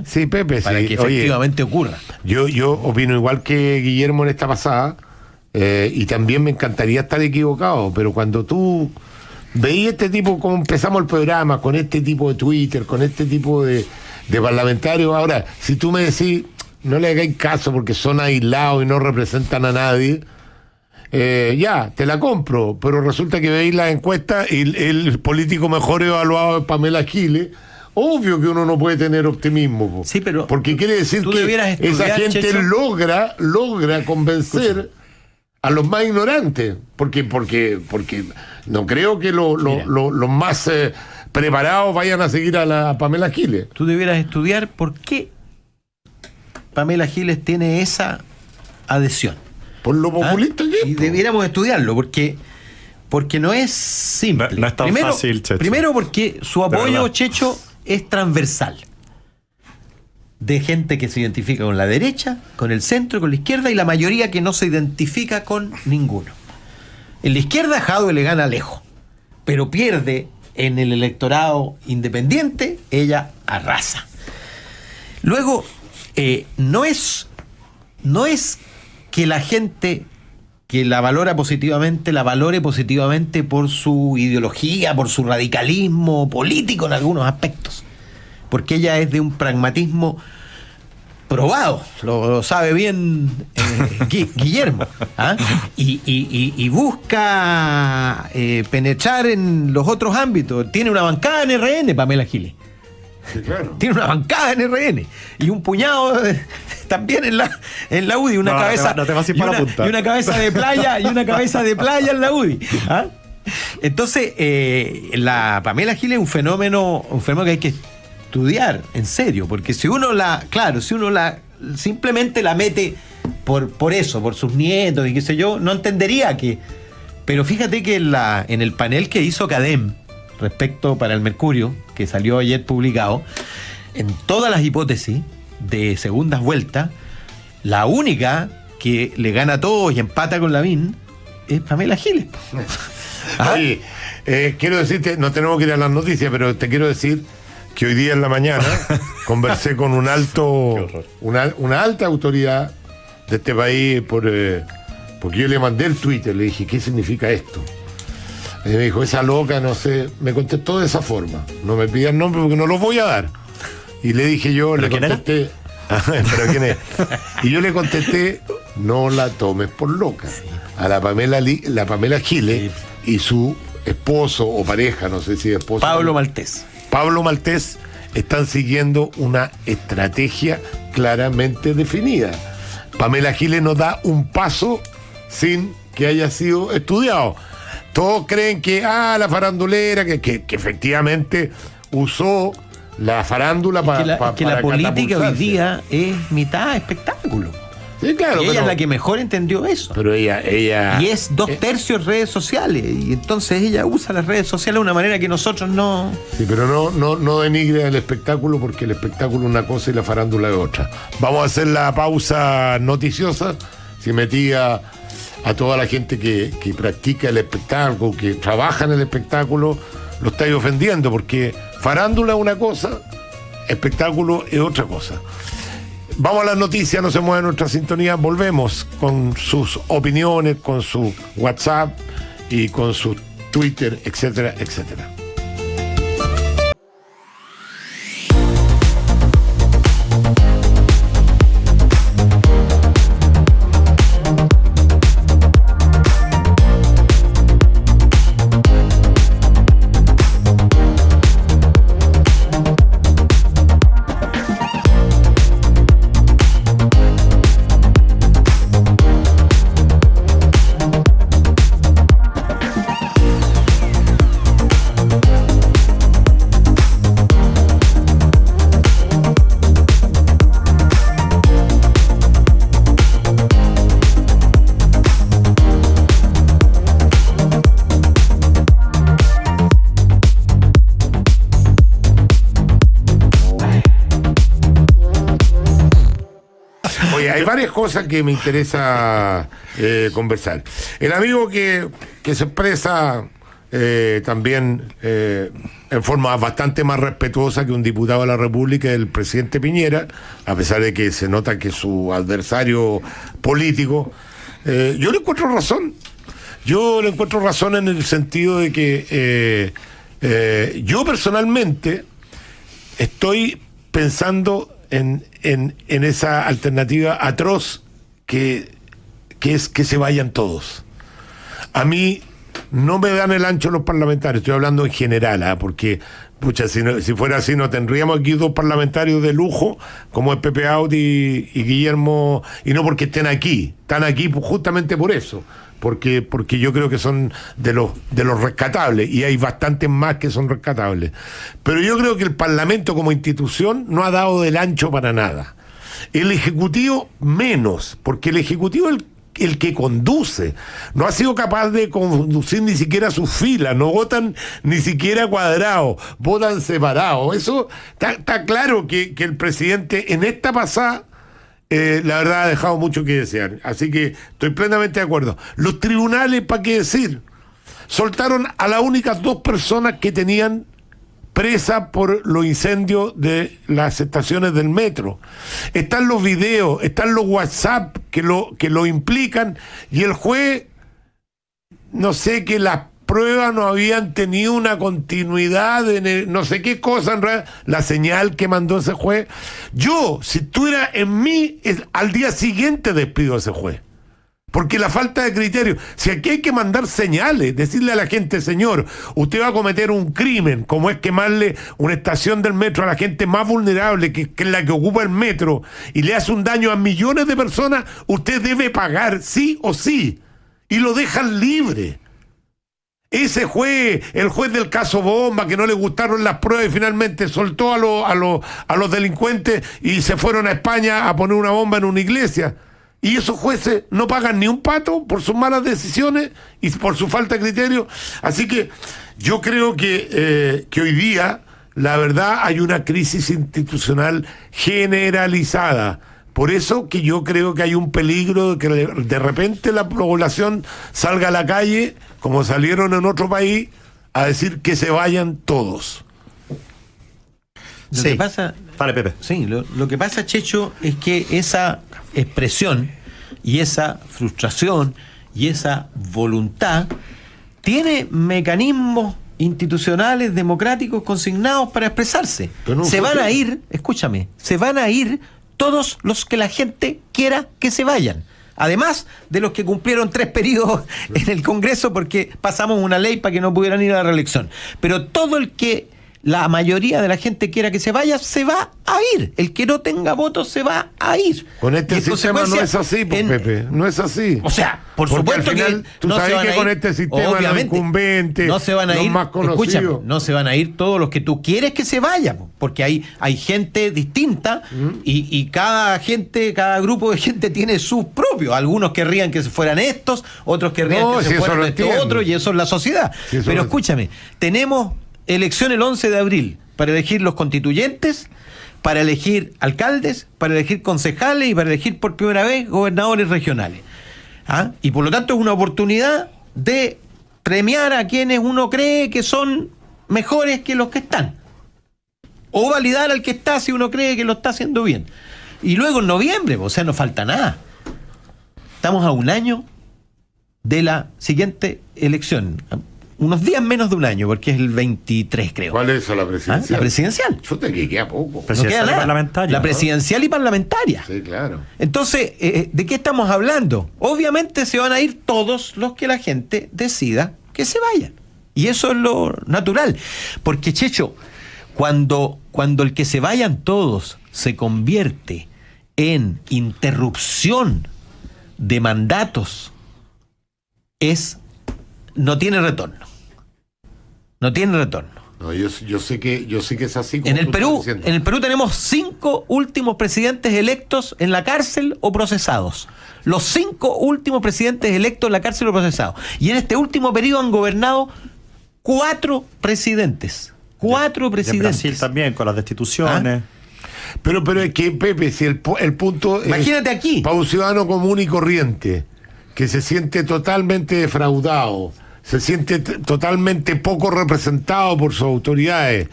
Sí, Pepe, para que efectivamente ocurra. Yo opino igual que Guillermo en esta pasada, y también me encantaría estar equivocado, pero cuando tú veías este tipo, como empezamos el programa, con este tipo de Twitter, con este tipo de parlamentarios, ahora, si tú me decís, no le hagáis caso porque son aislados y no representan a nadie, ya, te la compro, pero resulta que veis las encuestas y el político mejor evaluado es Pamela Giles. Obvio que uno no puede tener optimismo, sí, pero porque quiere decir que esa gente, Checho, logra convencer a los más ignorantes, porque no creo que los más preparados vayan a seguir a Pamela Giles. Tú debieras estudiar por qué Pamela Giles tiene esa adhesión. Por lo populista que es. Y debiéramos estudiarlo, porque no es simple. No es tan fácil, Checho. Primero porque su apoyo, Checho, es transversal. De gente que se identifica con la derecha, con el centro, con la izquierda, y la mayoría que no se identifica con ninguno. En la izquierda, Jadwe le gana lejos, pero pierde en el electorado independiente, ella arrasa. Luego, no es que la gente que la valore positivamente por su ideología, por su radicalismo político en algunos aspectos, porque ella es de un pragmatismo probado, lo sabe bien Guillermo, y busca penetrar en los otros ámbitos. Tiene una bancada en RN, Pamela Giles. Sí, claro. Tiene una bancada en RN y un puñado también en la UDI, una cabeza de playa en la UDI. Entonces, la Pamela Giles es un fenómeno que hay que estudiar en serio, porque si uno simplemente la mete por eso, por sus nietos y qué sé yo, no entendería que. Pero fíjate que en el panel que hizo CADEM respecto para el Mercurio, que salió ayer publicado, en todas las hipótesis de segundas vueltas, la única que le gana a todos y empata con Lavín es Pamela Giles. Oye, quiero decirte, no tenemos que ir a las noticias, pero te quiero decir que hoy día en la mañana, conversé con un alto, una alta autoridad de este país porque yo le mandé el Twitter, le dije, ¿qué significa esto? Y me dijo, esa loca, no sé, me contestó de esa forma. No me pidan nombre porque no los voy a dar. Y le dije yo, le contesté. ¿Pero quién es? Y yo le contesté, no la tomes por loca. A la Pamela Giles y su esposo o pareja, no sé si esposo. Pablo Maltés están siguiendo una estrategia claramente definida. Pamela Giles no da un paso sin que haya sido estudiado. Todos creen que la farandulera, que efectivamente usó la farándula para que la política hoy día es mitad espectáculo. Sí, claro. Y ella es la que mejor entendió eso. Pero ella y es 2/3 redes sociales. Y entonces ella usa las redes sociales de una manera que nosotros no. Sí, pero no denigre el espectáculo, porque el espectáculo es una cosa y la farándula es otra. Vamos a hacer la pausa noticiosa. Si metía a toda la gente que practica el espectáculo, que trabaja en el espectáculo, lo estáis ofendiendo, porque farándula es una cosa, espectáculo es otra cosa. Vamos a las noticias, no se mueve nuestra sintonía, volvemos con sus opiniones, con su WhatsApp y con su Twitter, etcétera, etcétera. Hay varias cosas que me interesa conversar. El amigo que se expresa también en forma bastante más respetuosa que un diputado de la República, el presidente Piñera, a pesar de que se nota que su adversario político, yo le encuentro razón. Yo le encuentro razón en el sentido de que yo personalmente estoy pensando en esa alternativa atroz que es que se vayan todos. A mí no me dan el ancho los parlamentarios, estoy hablando en general, porque pucha, si fuera así no tendríamos aquí dos parlamentarios de lujo como es Pepe Audi y Guillermo, y no porque están aquí justamente por eso, porque yo creo que son de los rescatables, y hay bastantes más que son rescatables. Pero yo creo que el Parlamento como institución no ha dado del ancho para nada. El Ejecutivo menos, porque el Ejecutivo es el que conduce, no ha sido capaz de conducir ni siquiera sus filas, no votan ni siquiera cuadrados, votan separados. Eso está claro que el presidente en esta pasada la verdad ha dejado mucho que desear. Así que estoy plenamente de acuerdo. Los tribunales, ¿para qué decir? Soltaron a las únicas dos personas que tenían presa por los incendios de las estaciones del metro. Están los videos, están los WhatsApp que lo implican, y el juez, no sé, que las pruebas no habían tenido una continuidad en no sé qué cosa, en realidad, la señal que mandó ese juez. Yo, si estuviera en mí, al día siguiente despido a ese juez. Porque la falta de criterio, si aquí hay que mandar señales, decirle a la gente, señor, usted va a cometer un crimen, como es quemarle una estación del metro a la gente más vulnerable, que es la que ocupa el metro, y le hace un daño a millones de personas, usted debe pagar sí o sí, y lo dejan libre. Ese juez, el juez del caso Bomba, que no le gustaron las pruebas y finalmente soltó a los delincuentes y se fueron a España a poner una bomba en una iglesia. Y esos jueces no pagan ni un pato por sus malas decisiones y por su falta de criterio. Así que yo creo que hoy día, la verdad, hay una crisis institucional generalizada. Por eso que yo creo que hay un peligro de que de repente la población salga a la calle, como salieron en otro país, a decir que se vayan todos. Lo que pasa, Vale, Pepe. sí, lo que pasa, Checho, es que esa expresión y esa frustración y esa voluntad tiene mecanismos institucionales, democráticos, consignados para expresarse. No, se van a ir, escúchame, se van a ir todos los que la gente quiera que se vayan. Además de los que cumplieron 3 periodos en el Congreso porque pasamos una ley para que no pudieran ir a la reelección. Pero todo el que la mayoría de la gente quiera que se vaya, se va a ir. El que no tenga votos se va a ir. Con este sistema no es así, Pepe, no es así. O sea, por Porque supuesto al final, que tú no sabes se van que a con ir, este sistema los obviamente, incumbentes, no se van a los ir, más conocidos. escúchame, no se van a ir todos los que tú quieres que se vayan, porque hay gente distinta y cada grupo de gente tiene sus propios. Algunos querrían que se fueran estos, otros querrían que se fueran estos otros, y eso es la sociedad. Pero escúchame, tenemos elección el 11 de abril para elegir los constituyentes, para elegir alcaldes, para elegir concejales y para elegir por primera vez gobernadores regionales. ¿Ah? Y por lo tanto es una oportunidad de premiar a quienes uno cree que son mejores que los que están. O validar al que está si uno cree que lo está haciendo bien. Y luego en noviembre, o sea, no falta nada. Estamos a un año de la siguiente elección. Unos días menos de un año, porque es el 23, creo. ¿Cuál es esa, la presidencial? ¿Ah? La presidencial. Chuta, que queda poco. Presidencial no queda nada. y parlamentaria, La ¿no? presidencial y parlamentaria. Sí, claro. Entonces, ¿de qué estamos hablando? Obviamente se van a ir todos los que la gente decida que se vayan. Y eso es lo natural. Porque, Checho, cuando el que se vayan todos se convierte en interrupción de mandatos, no tiene retorno. No tiene retorno. No, yo sé que es así. Como En el tú Perú, estás diciendo. en el Perú tenemos 5 últimos presidentes electos en la cárcel o procesados. Los 5 últimos presidentes electos en la cárcel o procesados. Y en este último periodo han gobernado 4 presidentes. 4 presidentes. En Brasil también, con las destituciones. Pero es que, Pepe, si el punto Imagínate aquí. para un ciudadano común y corriente, que se siente totalmente defraudado, se siente totalmente poco representado por sus autoridades.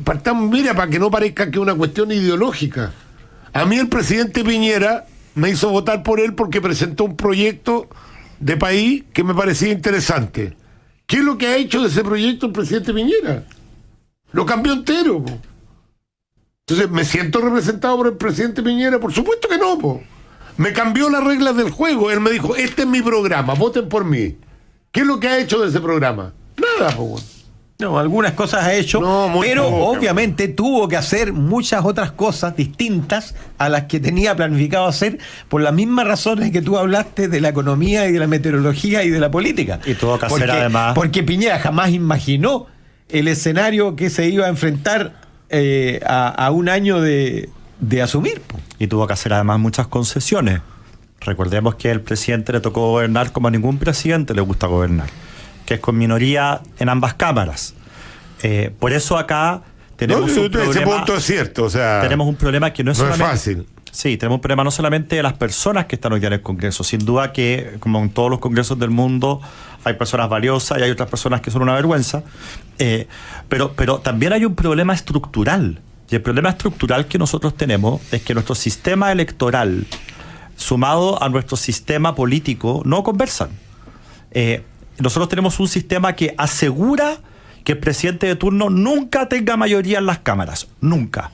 Partamos, mira, para que no parezca que es una cuestión ideológica. A mí el presidente Piñera me hizo votar por él porque presentó un proyecto de país que me parecía interesante. ¿Qué es lo que ha hecho de ese proyecto el presidente Piñera? Lo cambió entero, po. Entonces, ¿me siento representado por el presidente Piñera? Por supuesto que no, po. Me cambió las reglas del juego. Él me dijo, este es mi programa, voten por mí. ¿Qué es lo que ha hecho de ese programa? Nada, po. No, algunas cosas ha hecho, pero poca, obviamente tuvo que hacer muchas otras cosas distintas a las que tenía planificado hacer por las mismas razones que tú hablaste de la economía y de la meteorología y de la política. Y tuvo que hacer además... Porque Piñera jamás imaginó el escenario que se iba a enfrentar a un año de asumir. Y tuvo que hacer además muchas concesiones. Recordemos que al presidente le tocó gobernar como a ningún presidente le gusta gobernar, que es con minoría en ambas cámaras. Por eso acá tenemos un problema. Ese punto es cierto, o sea, tenemos un problema que no es solamente... es fácil. Sí, tenemos un problema no solamente de las personas que están hoy día en el Congreso. Sin duda que, como en todos los congresos del mundo, hay personas valiosas y hay otras personas que son una vergüenza. Pero también hay un problema estructural. Y el problema estructural que nosotros tenemos es que nuestro sistema electoral, sumado a nuestro sistema político, no conversan. Nosotros tenemos un sistema que asegura que el presidente de turno nunca tenga mayoría en las cámaras. Nunca.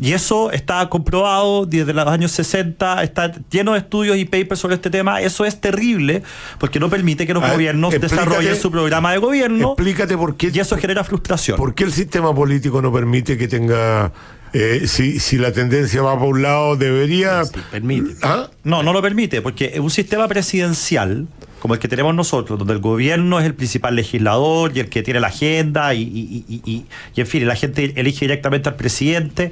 Y eso está comprobado desde los años 60, está lleno de estudios y papers sobre este tema. Eso es terrible porque no permite que los gobiernos desarrollen su programa de gobierno. Explícate por qué. Y eso genera frustración. ¿Por qué el sistema político no permite que tenga... si la tendencia va por un lado, debería... Sí, permite. ¿Ah? No lo permite, porque un sistema presidencial como el que tenemos nosotros, donde el gobierno es el principal legislador y el que tiene la agenda y en fin, la gente elige directamente al presidente.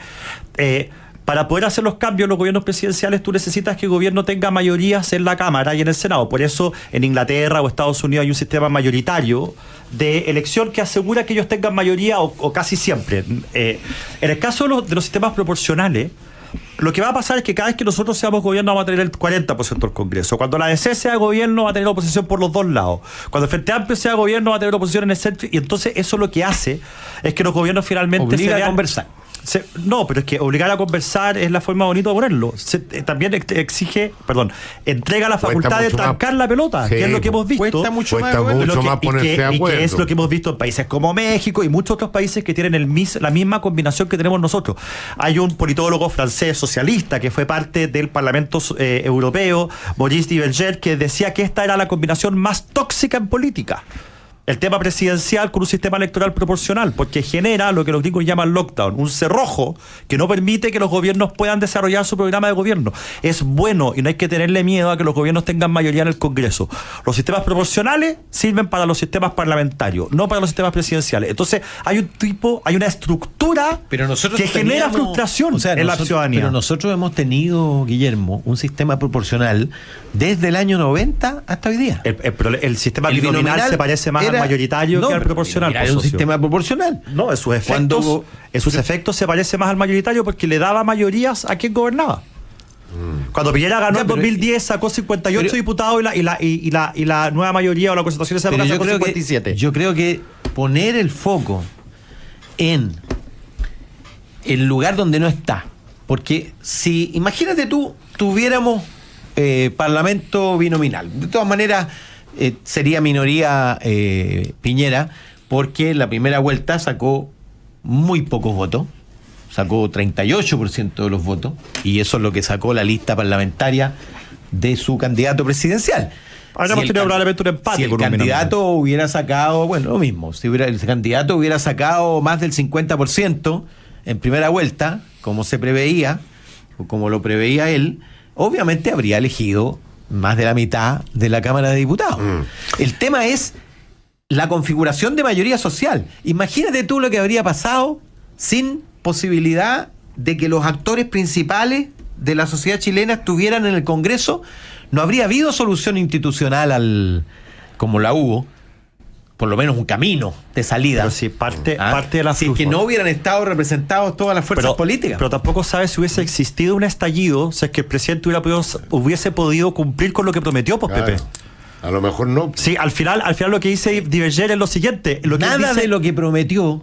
Para poder hacer los cambios en los gobiernos presidenciales, tú necesitas que el gobierno tenga mayorías en la Cámara y en el Senado. Por eso en Inglaterra o Estados Unidos hay un sistema mayoritario de elección que asegura que ellos tengan mayoría o casi siempre. En el caso de los sistemas proporcionales, lo que va a pasar es que cada vez que nosotros seamos gobierno vamos a tener el 40% del Congreso. Cuando la DC sea gobierno va a tener oposición por los dos lados. Cuando el Frente Amplio sea gobierno va a tener oposición en el centro. Y entonces eso lo que hace es que los gobiernos finalmente obliga a conversar. No, pero es que obligar a conversar es la forma bonita de ponerlo. También entrega la facultad de trancar la pelota, que es lo que hemos visto. Cuesta mucho más ponerse de acuerdo. Y que es lo que hemos visto en países como México y muchos otros países que tienen la misma combinación que tenemos nosotros. Hay un politólogo francés socialista que fue parte del Parlamento Europeo, Maurice Diverger, que decía que esta era la combinación más tóxica en política. El tema presidencial con un sistema electoral proporcional, porque genera lo que los gringos llaman lockdown, un cerrojo que no permite que los gobiernos puedan desarrollar su programa de gobierno. Es bueno y no hay que tenerle miedo a que los gobiernos tengan mayoría en el Congreso. Los sistemas proporcionales sirven para los sistemas parlamentarios, no para los sistemas presidenciales. Entonces hay una estructura que genera frustración en la ciudadanía. Pero nosotros hemos tenido, Guillermo, un sistema proporcional desde el año 90 hasta hoy día. El sistema binominal se parece más al mayoritario que al proporcional. Era un sistema proporcional. No, en sus efectos se parece más al mayoritario porque le daba mayorías a quien gobernaba. Cuando Piñera ganó en 2010 sacó 58 diputados y la nueva mayoría o la concentración de esa época sacó 57. Yo creo que poner el foco en el lugar donde no está, porque si imagínate tú tuviéramos parlamento binominal, de todas maneras sería minoría Piñera, porque en la primera vuelta sacó muy pocos votos, sacó 38% de los votos, y eso es lo que sacó la lista parlamentaria de su candidato presidencial. Habríamos tenido probablemente un empate. Si el candidato hubiera sacado, bueno, lo mismo, si el candidato hubiera sacado más del 50% en primera vuelta, como se preveía, o como lo preveía él, obviamente habría elegido más de la mitad de la Cámara de Diputados. El tema es la configuración de mayoría social. Imagínate tú lo que habría pasado sin posibilidad de que los actores principales de la sociedad chilena estuvieran en el Congreso. No habría habido solución institucional como la hubo, por lo menos un camino de salida. Pero si parte de la si que no hubieran estado representados todas las fuerzas políticas. Pero tampoco sabe si hubiese existido un estallido, si es que el presidente hubiese podido cumplir con lo que prometió, pues, claro. Pepe. A lo mejor no. Sí, al final lo que dice Diverger es lo siguiente. Nada de lo que prometió,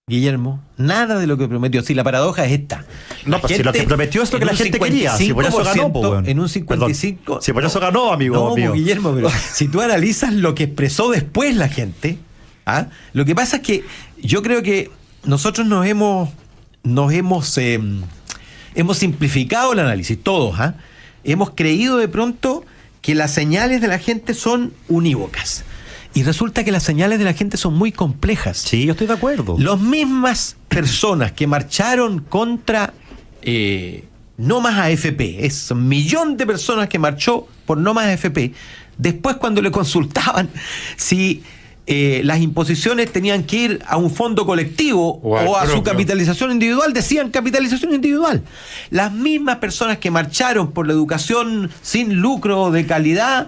Guillermo, nada de lo que prometió. Si la paradoja es esta. No, pues si lo que prometió es lo que la gente quería. Si por eso ganó, pues, bueno. En un 55%. Perdón, si por eso ganó, amigo. No, Guillermo, pero si tú analizas lo que expresó después la gente, lo que pasa es que yo creo que nosotros hemos simplificado el análisis, todos, hemos creído de pronto que las señales de la gente son unívocas. Y resulta que las señales de la gente son muy complejas. Sí, yo estoy de acuerdo. Las mismas personas que marcharon contra No Más AFP, es un millón de personas que marchó por No Más AFP, después cuando le consultaban si las imposiciones tenían que ir a un fondo colectivo o a su capitalización individual, decían capitalización individual. Las mismas personas que marcharon por la educación sin lucro de calidad,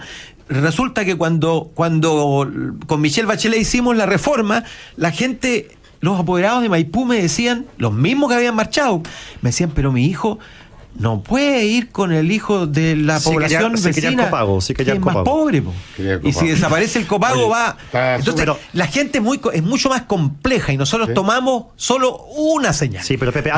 resulta que cuando con Michelle Bachelet hicimos la reforma, la gente, los apoderados de Maipú me decían, los mismos que habían marchado, me decían, pero mi hijo no puede ir con el hijo de la población vecina, que es más pobre. Y si desaparece el copago, va. Entonces, la gente es mucho más compleja y nosotros tomamos solo una señal. Sí, pero Pepe,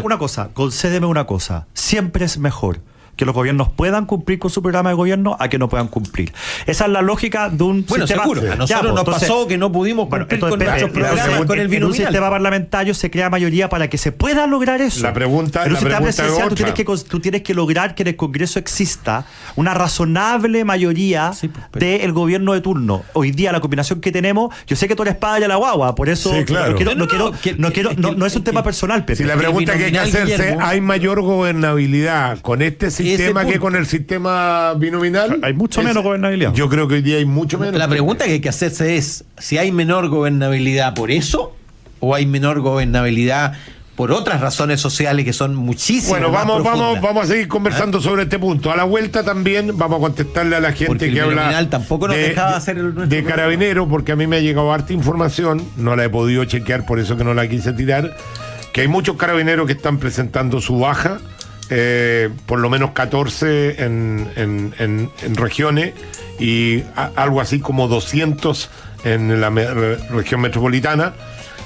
una cosa, concédeme una cosa. Siempre es mejor que los gobiernos puedan cumplir con su programa de gobierno a que no puedan cumplir. Esa es la lógica de un sistema. Seguro. A nosotros nos pasó que no pudimos cumplir con nuestros programas, con el binominal. En un sistema parlamentario se crea mayoría para que se pueda lograr eso. La pregunta es tú tienes que lograr que en el Congreso exista una razonable mayoría del gobierno de turno. Hoy día la combinación que tenemos, yo sé que tú eres padre de la guagua, por eso no es un tema personal, Pepe. Si la pregunta que hay que hacerse, ¿hay mayor gobernabilidad con este sistema que con el sistema binominal? Hay mucho menos gobernabilidad. Yo creo que hoy día hay mucho menos. La pregunta que hay que hacerse es si hay menor gobernabilidad por eso o hay menor gobernabilidad por otras razones sociales que son muchísimas. Bueno, vamos a seguir conversando sobre este punto. A la vuelta también vamos a contestarle a la gente porque que habla tampoco nos dejaba hacer de Carabinero, porque a mí me ha llegado harta información, no la he podido chequear, por eso que no la quise tirar, que hay muchos carabineros que están presentando su baja, por lo menos 14 en regiones y algo así como 200 en la región metropolitana,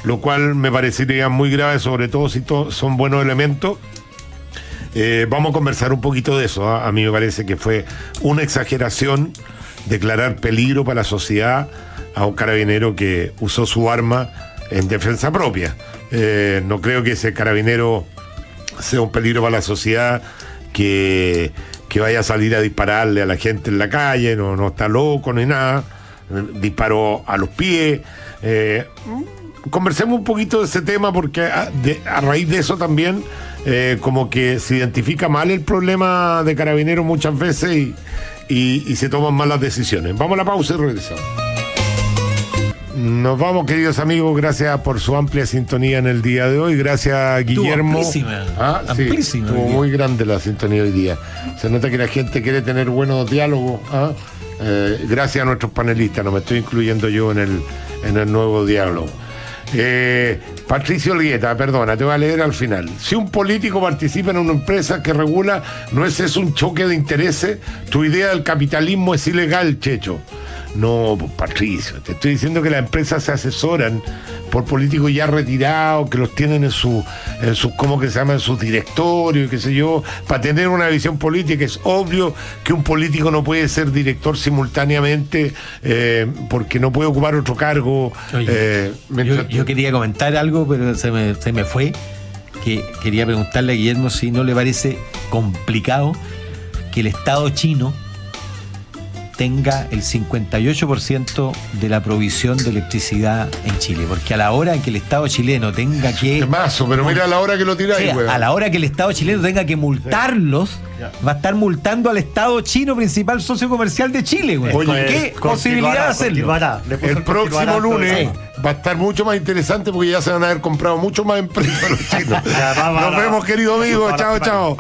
lo cual me parecería muy grave, sobre todo si son buenos elementos. Vamos a conversar un poquito de eso. A mí me parece que fue una exageración declarar peligro para la sociedad a un carabinero que usó su arma en defensa propia. No creo que ese carabinero sea un peligro para la sociedad que vaya a salir a dispararle a la gente en la calle, no está loco ni nada, disparó a los pies. Conversemos un poquito de ese tema porque a raíz de eso también como que se identifica mal el problema de carabineros muchas veces y se toman malas decisiones. Vamos a la pausa y regresamos. Nos vamos, queridos amigos, gracias por su amplia sintonía en el día de hoy. Gracias, Guillermo. Amplísima. Sí, estuvo muy grande la sintonía hoy día. Se nota que la gente quiere tener buenos diálogos. Gracias a nuestros panelistas, no me estoy incluyendo yo en el nuevo diálogo. Patricio Olgueta, perdona, te voy a leer al final. Si un político participa en una empresa que regula, ¿no es eso un choque de intereses? Tu idea del capitalismo es ilegal, Checho. No, Patricio, te estoy diciendo que las empresas se asesoran por políticos ya retirados, que los tienen en sus ¿cómo que se llama? En sus directorios, qué sé yo, para tener una visión política. Es obvio que un político no puede ser director simultáneamente porque no puede ocupar otro cargo. Oye, yo quería comentar algo, pero se me fue, que quería preguntarle a Guillermo si no le parece complicado que el Estado chino tenga el 58% de la provisión de electricidad en Chile, porque a la hora que el Estado chileno tenga que... Mazo, pero mira a la hora que lo tiráis, a la hora que el Estado chileno tenga que multarlos, va a estar multando al Estado chino, principal socio comercial de Chile, güey. Oye, ¿qué posibilidad de hacerlo? El próximo lunes va a estar mucho más interesante porque ya se van a haber comprado mucho más empresas los chinos. Nos vemos, querido amigo. Chao, chao.